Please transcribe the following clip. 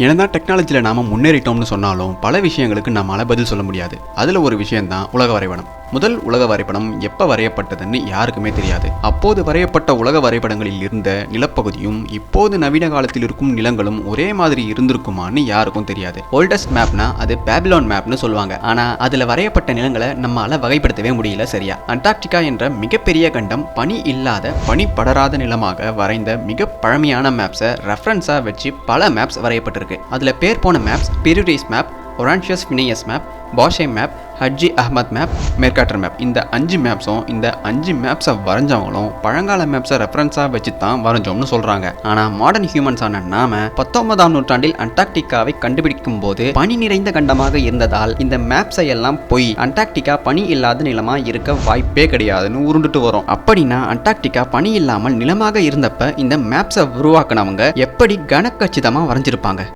என்னதான் டெக்னாலஜியில் நாம முன்னேறிட்டோம்னு சொன்னாலும் பல விஷயங்களுக்கு நம்மளால பதில் சொல்ல முடியாது. அதுல ஒரு விஷயம் தான் உலக வரைபடம். முதல் உலக வரைபடம் எப்ப வரையப்பட்டதுன்னு யாருக்குமே தெரியாது. அப்போது வரையப்பட்ட உலக வரைபடங்களில் இருந்த நிலப்பகுதியும் இப்போது நவீன காலத்தில் இருக்கும் நிலங்களும் ஒரே மாதிரி இருந்திருக்குமான்னு யாருக்கும் தெரியாது. ஓல்டஸ்ட் மேப்னா அது பேபிலோன் மேப்னு சொல்லுவாங்க. ஆனா அதுல வரையப்பட்ட நிலங்களை நம்மளால வகைப்படுத்தவே முடியல சரியா. அண்டார்டிகா என்ற மிகப்பெரிய கண்டம் பனி இல்லாத பனி படராத நிலமாக வரைந்த மிக பழமையான மேப்ஸை ரெஃபரன்ஸா வச்சு பல மேப்ஸ் வரையப்பட்டிருக்கு. அதுல பேர் போன maps Piri Reis map, Orontius Finaeus map, Buache map, Hajji Ahmed map, மெர்காட்டர் map. இந்த 5 மேப்ஸும் இந்த 5 மேப்ஸை வரைஞ்சவங்களும் பழங்கால மேப்ஸை ரெஃபரன்ஸாக வச்சு தான் வரைஞ்சோம்னு சொல்கிறாங்க. ஆனால் மாடர்ன் ஹியூமன்ஸான நாம 19ஆம் நூற்றாண்டில் அண்டார்டிகாவை கண்டுபிடிக்கும் போது பனி நிறைந்த கண்டமாக இருந்ததால் இந்த மேப்ஸை எல்லாம் போய் அண்டார்டிகா பனி இல்லாத நிலமாக இருக்க வாய்ப்பே கிடையாதுன்னு உருண்டுட்டு வரும். அப்படின்னா அண்டார்டிகா பனி இல்லாமல் நிலமாக இருந்தப்ப இந்த மேப்ஸை உருவாக்குனவங்க எப்படி கனக்கச்சிதமாக வரைஞ்சிருப்பாங்க?